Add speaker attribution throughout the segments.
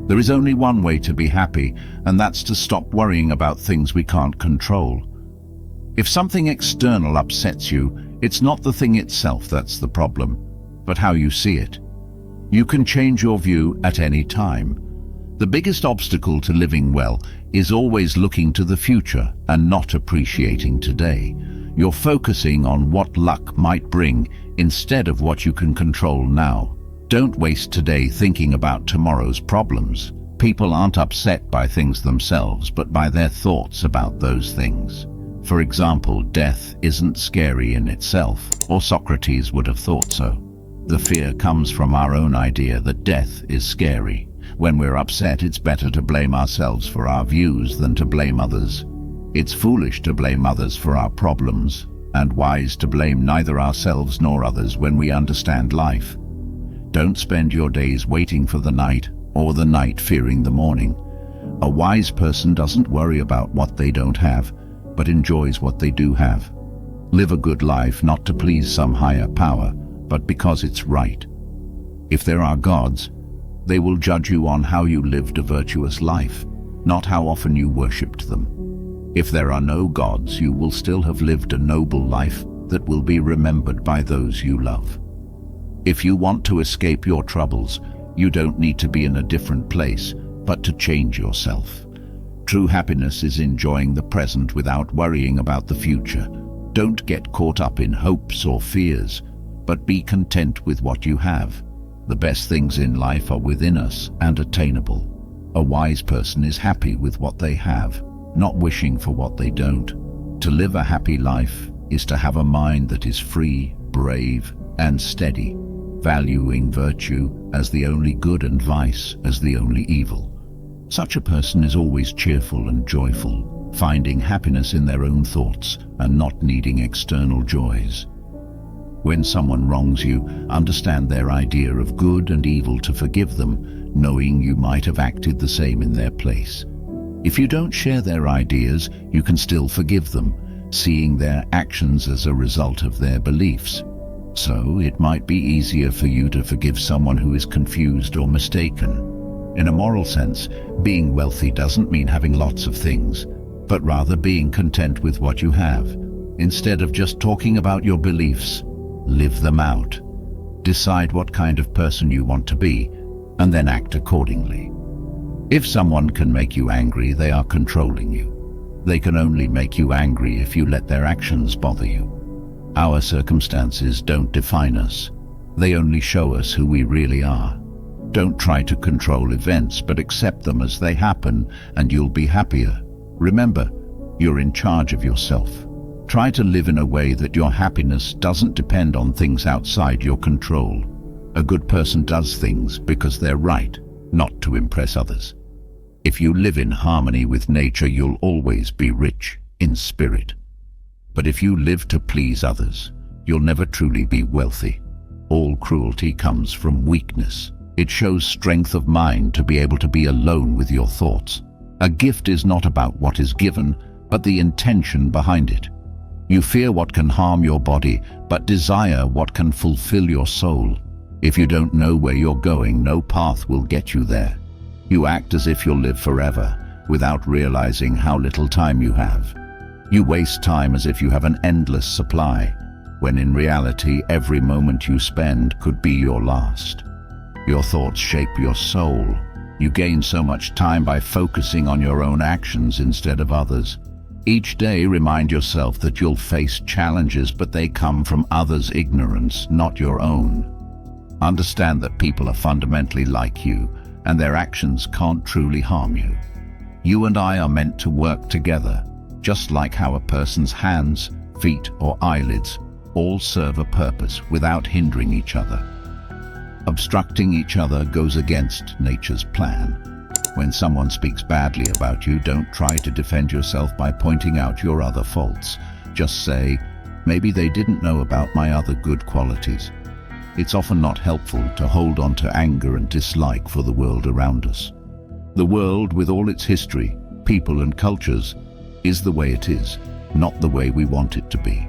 Speaker 1: There is only one way to be happy, and that's to stop worrying about things we can't control. If something external upsets you, it's not the thing itself that's the problem, but how you see it. You can change your view at any time. The biggest obstacle to living well is always looking to the future and not appreciating today. You're focusing on what luck might bring instead of what you can control now. Don't waste today thinking about tomorrow's problems. People aren't upset by things themselves, but by their thoughts about those things. For example, death isn't scary in itself, or Socrates would have thought so. The fear comes from our own idea that death is scary. When we're upset, it's better to blame ourselves for our views than to blame others. It's foolish to blame others for our problems, and wise to blame neither ourselves nor others when we understand life. Don't spend your days waiting for the night, or the night fearing the morning. A wise person doesn't worry about what they don't have, but enjoys what they do have. Live a good life not to please some higher power, but because it's right. If there are gods, they will judge you on how you lived a virtuous life, not how often you worshipped them. If there are no gods, you will still have lived a noble life that will be remembered by those you love. If you want to escape your troubles, you don't need to be in a different place, but to change yourself. True happiness is enjoying the present without worrying about the future. Don't get caught up in hopes or fears, but be content with what you have. The best things in life are within us and attainable. A wise person is happy with what they have, not wishing for what they don't. To live a happy life is to have a mind that is free, brave, and steady, valuing virtue as the only good and vice as the only evil. Such a person is always cheerful and joyful, finding happiness in their own thoughts and not needing external joys. When someone wrongs you, understand their idea of good and evil to forgive them, knowing you might have acted the same in their place. If you don't share their ideas, you can still forgive them, seeing their actions as a result of their beliefs. So it might be easier for you to forgive someone who is confused or mistaken. In a moral sense, being wealthy doesn't mean having lots of things, but rather being content with what you have. Instead of just talking about your beliefs, live them out. Decide what kind of person you want to be, and then act accordingly. If someone can make you angry, they are controlling you. They can only make you angry if you let their actions bother you. Our circumstances don't define us. They only show us who we really are. Don't try to control events, but accept them as they happen, and you'll be happier. Remember, you're in charge of yourself. Try to live in a way that your happiness doesn't depend on things outside your control. A good person does things because they're right, not to impress others. If you live in harmony with nature, you'll always be rich in spirit. But if you live to please others, you'll never truly be wealthy. All cruelty comes from weakness. It shows strength of mind to be able to be alone with your thoughts. A gift is not about what is given, but the intention behind it. You fear what can harm your body, but desire what can fulfill your soul. If you don't know where you're going, no path will get you there. You act as if you'll live forever, without realizing how little time you have. You waste time as if you have an endless supply, when in reality every moment you spend could be your last. Your thoughts shape your soul. You gain so much time by focusing on your own actions instead of others. Each day remind yourself that you'll face challenges, but they come from others' ignorance, not your own. Understand that people are fundamentally like you, and their actions can't truly harm you. You and I are meant to work together, just like how a person's hands, feet, or eyelids all serve a purpose without hindering each other. Obstructing each other goes against nature's plan. When someone speaks badly about you, don't try to defend yourself by pointing out your other faults. Just say, maybe they didn't know about my other good qualities. It's often not helpful to hold on to anger and dislike for the world around us. The world, with all its history, people and cultures, is the way it is, not the way we want it to be.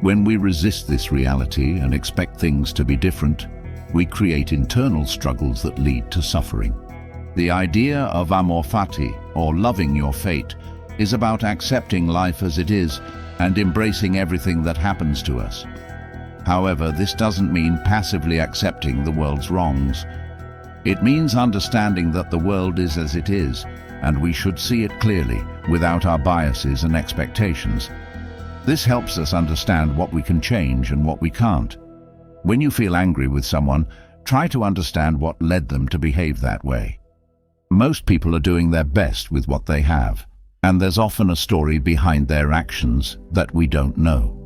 Speaker 1: When we resist this reality and expect things to be different, we create internal struggles that lead to suffering. The idea of amor fati, or loving your fate, is about accepting life as it is and embracing everything that happens to us. However, this doesn't mean passively accepting the world's wrongs. It means understanding that the world is as it is, and we should see it clearly, without our biases and expectations. This helps us understand what we can change and what we can't. When you feel angry with someone, try to understand what led them to behave that way. Most people are doing their best with what they have, and there's often a story behind their actions that we don't know.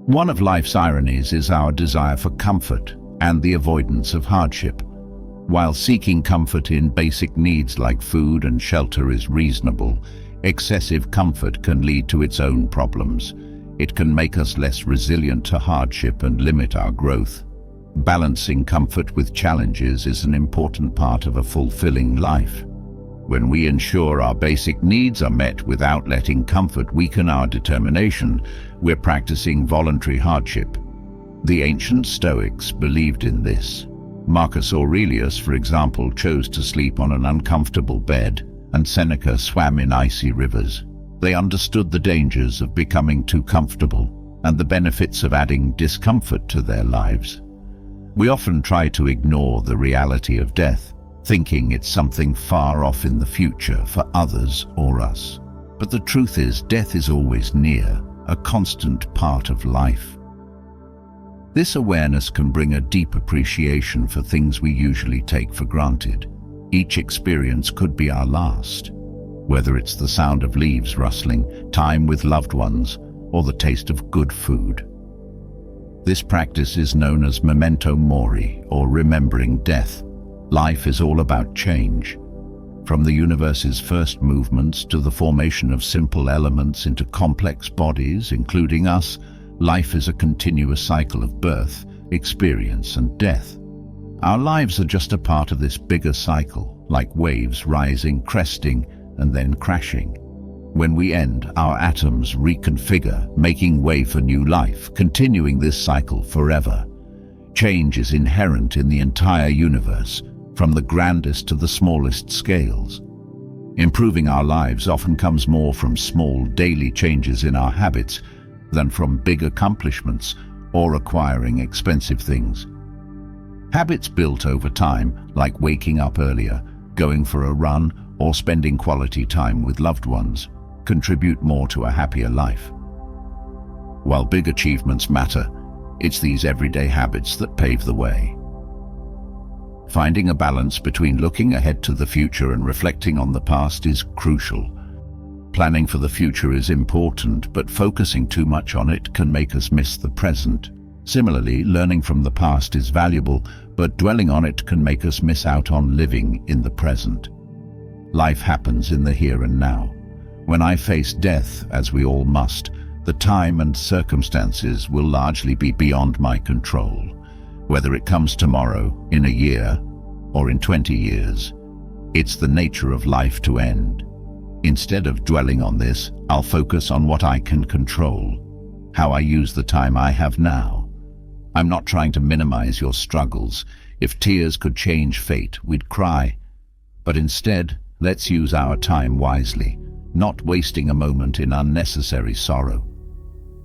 Speaker 1: One of life's ironies is our desire for comfort and the avoidance of hardship. While seeking comfort in basic needs like food and shelter is reasonable, excessive comfort can lead to its own problems. It can make us less resilient to hardship and limit our growth. Balancing comfort with challenges is an important part of a fulfilling life. When we ensure our basic needs are met without letting comfort weaken our determination, we're practicing voluntary hardship. The ancient Stoics believed in this. Marcus Aurelius, for example, chose to sleep on an uncomfortable bed, and Seneca swam in icy rivers. They understood the dangers of becoming too comfortable and the benefits of adding discomfort to their lives. We often try to ignore the reality of death, thinking it's something far off in the future for others or us. But the truth is, death is always near, a constant part of life. This awareness can bring a deep appreciation for things we usually take for granted. Each experience could be our last, whether it's the sound of leaves rustling, time with loved ones, or the taste of good food. This practice is known as memento mori, or remembering death. Life is all about change. From the universe's first movements to the formation of simple elements into complex bodies, including us, life is a continuous cycle of birth, experience, and death. Our lives are just a part of this bigger cycle, like waves rising, cresting, and then crashing. When we end, our atoms reconfigure, making way for new life, continuing this cycle forever. Change is inherent in the entire universe, from the grandest to the smallest scales. Improving our lives often comes more from small daily changes in our habits than from big accomplishments or acquiring expensive things. Habits built over time, like waking up earlier, going for a run, or spending quality time with loved ones, contribute more to a happier life. While big achievements matter, it's these everyday habits that pave the way. Finding a balance between looking ahead to the future and reflecting on the past is crucial. Planning for the future is important, but focusing too much on it can make us miss the present. Similarly, learning from the past is valuable, but dwelling on it can make us miss out on living in the present. Life happens in the here and now. When I face death, as we all must, the time and circumstances will largely be beyond my control. Whether it comes tomorrow, in a year, or in 20 years, it's the nature of life to end. Instead of dwelling on this, I'll focus on what I can control, how I use the time I have now. I'm not trying to minimize your struggles. If tears could change fate, we'd cry. But instead, let's use our time wisely, not wasting a moment in unnecessary sorrow.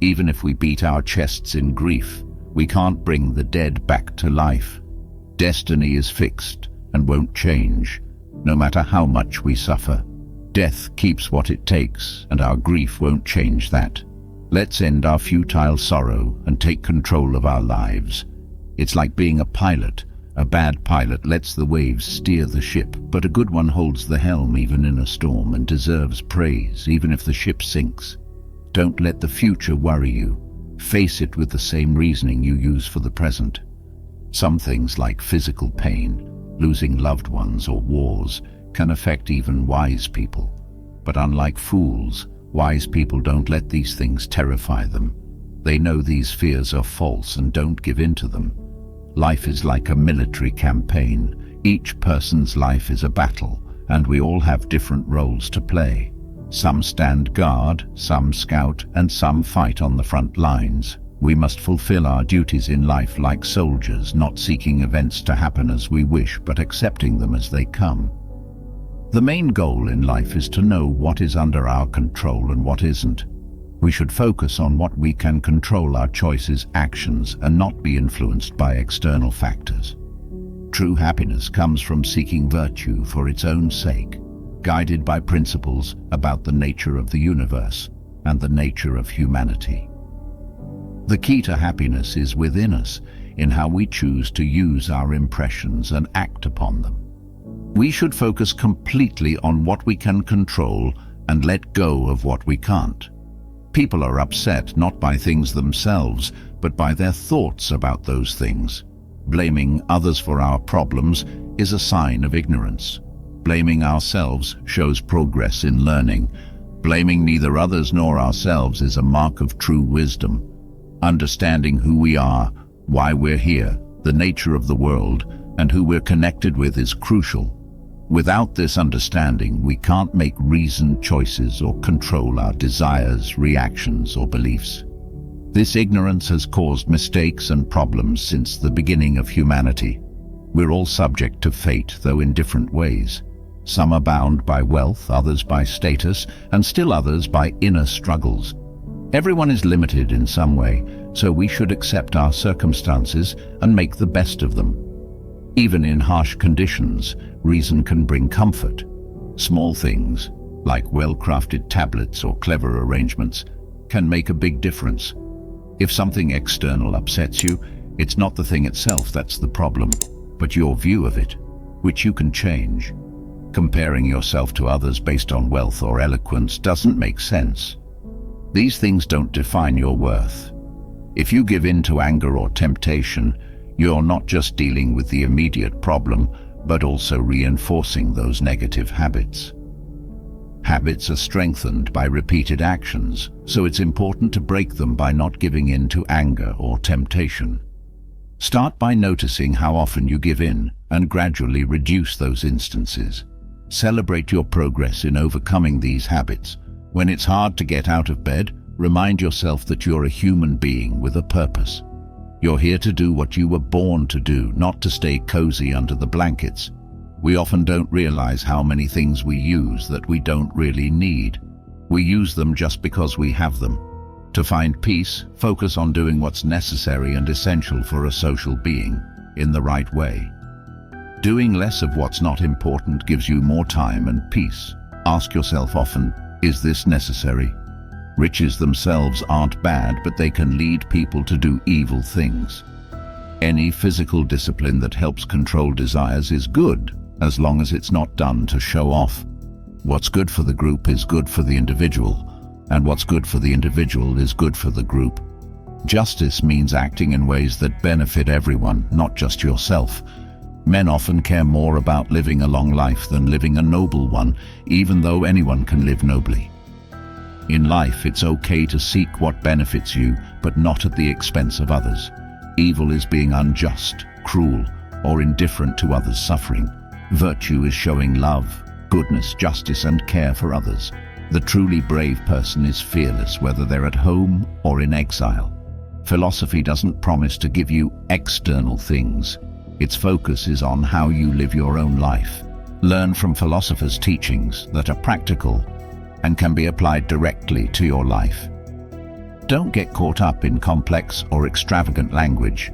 Speaker 1: Even if we beat our chests in grief, we can't bring the dead back to life. Destiny is fixed and won't change, no matter how much we suffer. Death keeps what it takes, and our grief won't change that. Let's end our futile sorrow and take control of our lives. It's like being a pilot. A bad pilot lets the waves steer the ship, but a good one holds the helm even in a storm and deserves praise even if the ship sinks. Don't let the future worry you. Face it with the same reasoning you use for the present. Some things like physical pain, losing loved ones, or wars can affect even wise people. But unlike fools, wise people don't let these things terrify them. They know these fears are false and don't give in to them. Life is like a military campaign. Each person's life is a battle, and we all have different roles to play. Some stand guard, some scout, and some fight on the front lines. We must fulfill our duties in life like soldiers, not seeking events to happen as we wish, but accepting them as they come. The main goal in life is to know what is under our control and what isn't. We should focus on what we can control, our choices, actions, and not be influenced by external factors. True happiness comes from seeking virtue for its own sake, guided by principles about the nature of the universe and the nature of humanity. The key to happiness is within us, in how we choose to use our impressions and act upon them. We should focus completely on what we can control and let go of what we can't. People are upset not by things themselves, but by their thoughts about those things. Blaming others for our problems is a sign of ignorance. Blaming ourselves shows progress in learning. Blaming neither others nor ourselves is a mark of true wisdom. Understanding who we are, why we're here, the nature of the world, and who we're connected with is crucial. Without this understanding, we can't make reasoned choices or control our desires, reactions, or beliefs. This ignorance has caused mistakes and problems since the beginning of humanity. We're all subject to fate, though in different ways. Some are bound by wealth, others by status, and still others by inner struggles. Everyone is limited in some way, so we should accept our circumstances and make the best of them. Even in harsh conditions, reason can bring comfort. Small things, like well-crafted tablets or clever arrangements, can make a big difference. If something external upsets you, it's not the thing itself that's the problem, but your view of it, which you can change. Comparing yourself to others based on wealth or eloquence doesn't make sense. These things don't define your worth. If you give in to anger or temptation, you're not just dealing with the immediate problem, but also reinforcing those negative habits. Habits are strengthened by repeated actions, so it's important to break them by not giving in to anger or temptation. Start by noticing how often you give in and gradually reduce those instances. Celebrate your progress in overcoming these habits. When it's hard to get out of bed, remind yourself that you're a human being with a purpose. You're here to do what you were born to do, not to stay cozy under the blankets. We often don't realize how many things we use that we don't really need. We use them just because we have them. To find peace, focus on doing what's necessary and essential for a social being, in the right way. Doing less of what's not important gives you more time and peace. Ask yourself often, is this necessary? Riches themselves aren't bad, but they can lead people to do evil things. Any physical discipline that helps control desires is good, as long as it's not done to show off. What's good for the group is good for the individual, and what's good for the individual is good for the group. Justice means acting in ways that benefit everyone, not just yourself. Men often care more about living a long life than living a noble one, even though anyone can live nobly. In life, it's okay to seek what benefits you, but not at the expense of others. Evil is being unjust, cruel, or indifferent to others' suffering. Virtue is showing love, goodness, justice, and care for others. The truly brave person is fearless, whether they're at home or in exile. Philosophy doesn't promise to give you external things. Its focus is on how you live your own life. Learn from philosophers' teachings that are practical and can be applied directly to your life. Don't get caught up in complex or extravagant language.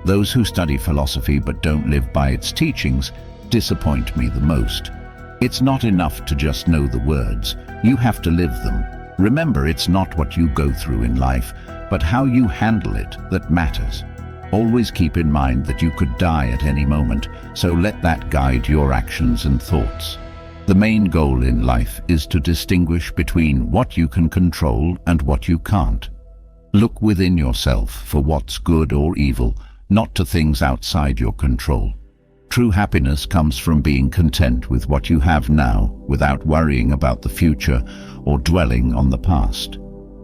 Speaker 1: Those who study philosophy but don't live by its teachings disappoint me the most. It's not enough to just know the words. You have to live them. Remember, it's not what you go through in life, but how you handle it that matters. Always keep in mind that you could die at any moment, so let that guide your actions and thoughts. The main goal in life is to distinguish between what you can control and what you can't. Look within yourself for what's good or evil, not to things outside your control. True happiness comes from being content with what you have now, without worrying about the future or dwelling on the past.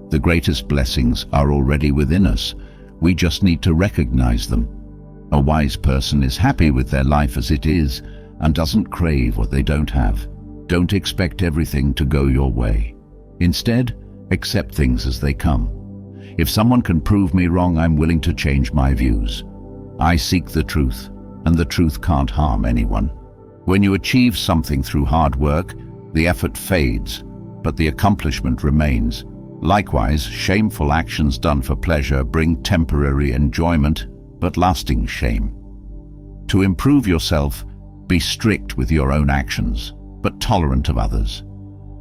Speaker 1: The greatest blessings are already within us. We just need to recognize them. A wise person is happy with their life as it is and doesn't crave what they don't have. Don't expect everything to go your way. Instead, accept things as they come. If someone can prove me wrong, I'm willing to change my views. I seek the truth, and the truth can't harm anyone. When you achieve something through hard work, the effort fades, but the accomplishment remains. Likewise, shameful actions done for pleasure bring temporary enjoyment, but lasting shame. To improve yourself, be strict with your own actions, but tolerant of others.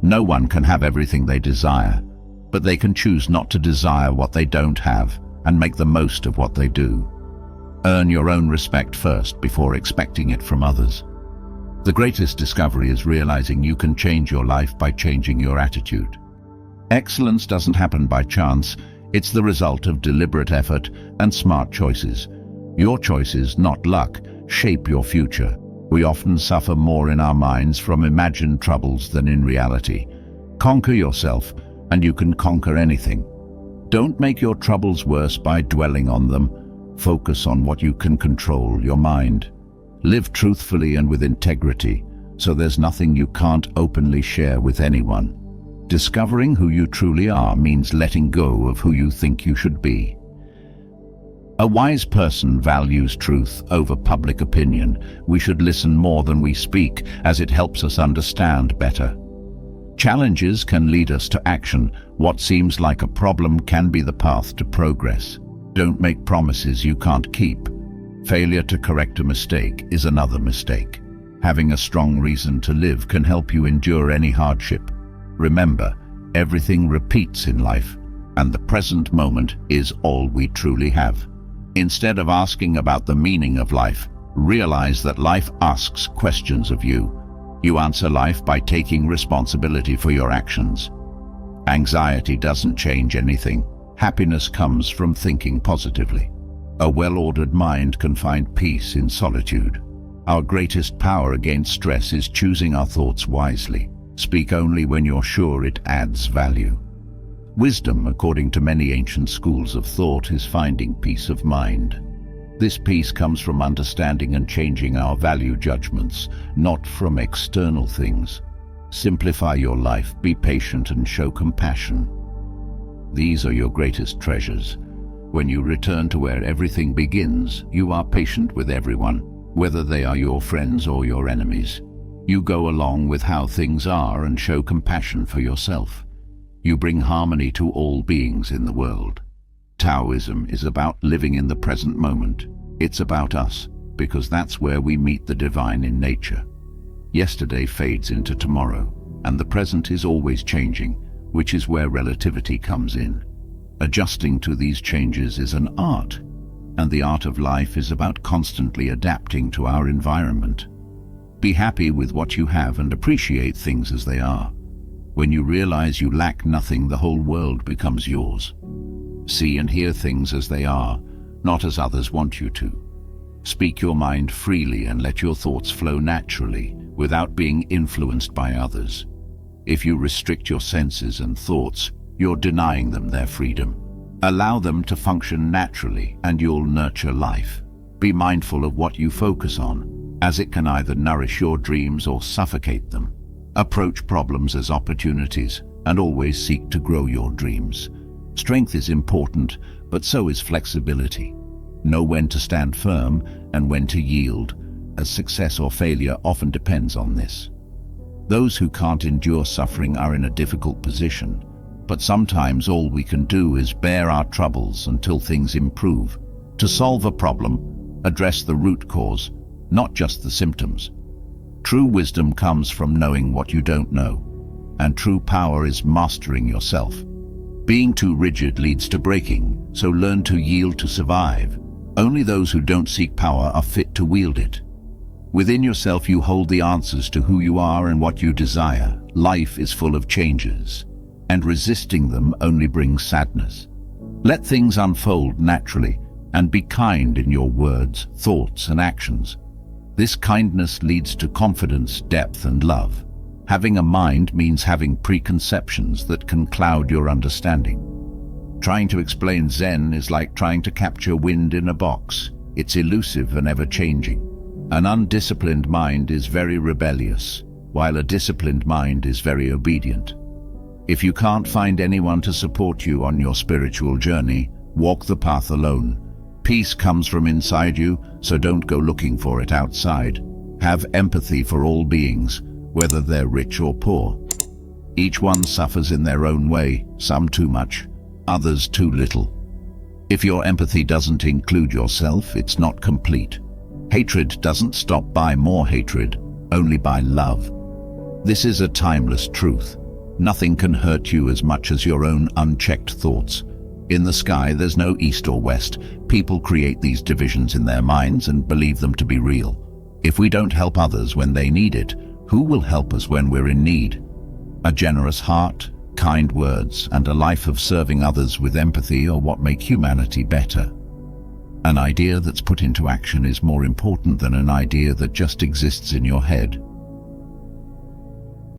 Speaker 1: No one can have everything they desire, but they can choose not to desire what they don't have and make the most of what they do. Earn your own respect first before expecting it from others. The greatest discovery is realizing you can change your life by changing your attitude. Excellence doesn't happen by chance. It's the result of deliberate effort and smart choices. Your choices, not luck, shape your future. We often suffer more in our minds from imagined troubles than in reality. Conquer yourself, and you can conquer anything. Don't make your troubles worse by dwelling on them. Focus on what you can control, your mind. Live truthfully and with integrity, so there's nothing you can't openly share with anyone. Discovering who you truly are means letting go of who you think you should be. A wise person values truth over public opinion. We should listen more than we speak, as it helps us understand better. Challenges can lead us to action. What seems like a problem can be the path to progress. Don't make promises you can't keep. Failure to correct a mistake is another mistake. Having a strong reason to live can help you endure any hardship. Remember, everything repeats in life, and the present moment is all we truly have. Instead of asking about the meaning of life, realize that life asks questions of you. You answer life by taking responsibility for your actions. Anxiety doesn't change anything. Happiness comes from thinking positively. A well-ordered mind can find peace in solitude. Our greatest power against stress is choosing our thoughts wisely. Speak only when you're sure it adds value. Wisdom, according to many ancient schools of thought, is finding peace of mind. This peace comes from understanding and changing our value judgments, not from external things. Simplify your life, be patient, and show compassion. These are your greatest treasures. When you return to where everything begins, you are patient with everyone, whether they are your friends or your enemies. You go along with how things are and show compassion for yourself. You bring harmony to all beings in the world. Taoism is about living in the present moment. It's about us, because that's where we meet the divine in nature. Yesterday fades into tomorrow, and the present is always changing, which is where relativity comes in. Adjusting to these changes is an art, and the art of life is about constantly adapting to our environment. Be happy with what you have and appreciate things as they are. When you realize you lack nothing, the whole world becomes yours. See and hear things as they are, not as others want you to. Speak your mind freely and let your thoughts flow naturally, without being influenced by others. If you restrict your senses and thoughts, you're denying them their freedom. Allow them to function naturally, and you'll nurture life. Be mindful of what you focus on, as it can either nourish your dreams or suffocate them. Approach problems as opportunities, and always seek to grow your dreams. Strength is important, but so is flexibility. Know when to stand firm and when to yield, as success or failure often depends on this. Those who can't endure suffering are in a difficult position, but sometimes all we can do is bear our troubles until things improve. To solve a problem, address the root cause, not just the symptoms. True wisdom comes from knowing what you don't know, and true power is mastering yourself. Being too rigid leads to breaking, so learn to yield to survive. Only those who don't seek power are fit to wield it. Within yourself you hold the answers to who you are and what you desire. Life is full of changes, and resisting them only brings sadness. Let things unfold naturally, and be kind in your words, thoughts, and actions. This kindness leads to confidence, depth, and love. Having a mind means having preconceptions that can cloud your understanding. Trying to explain Zen is like trying to capture wind in a box. It's elusive and ever-changing. An undisciplined mind is very rebellious, while a disciplined mind is very obedient. If you can't find anyone to support you on your spiritual journey, walk the path alone. Peace comes from inside you, so don't go looking for it outside. Have empathy for all beings, whether they're rich or poor. Each one suffers in their own way, some too much, others too little. If your empathy doesn't include yourself, it's not complete. Hatred doesn't stop by more hatred, only by love. This is a timeless truth. Nothing can hurt you as much as your own unchecked thoughts. In the sky, there's no east or west. People create these divisions in their minds and believe them to be real. If we don't help others when they need it, who will help us when we're in need? A generous heart, kind words, and a life of serving others with empathy are what make humanity better. An idea that's put into action is more important than an idea that just exists in your head.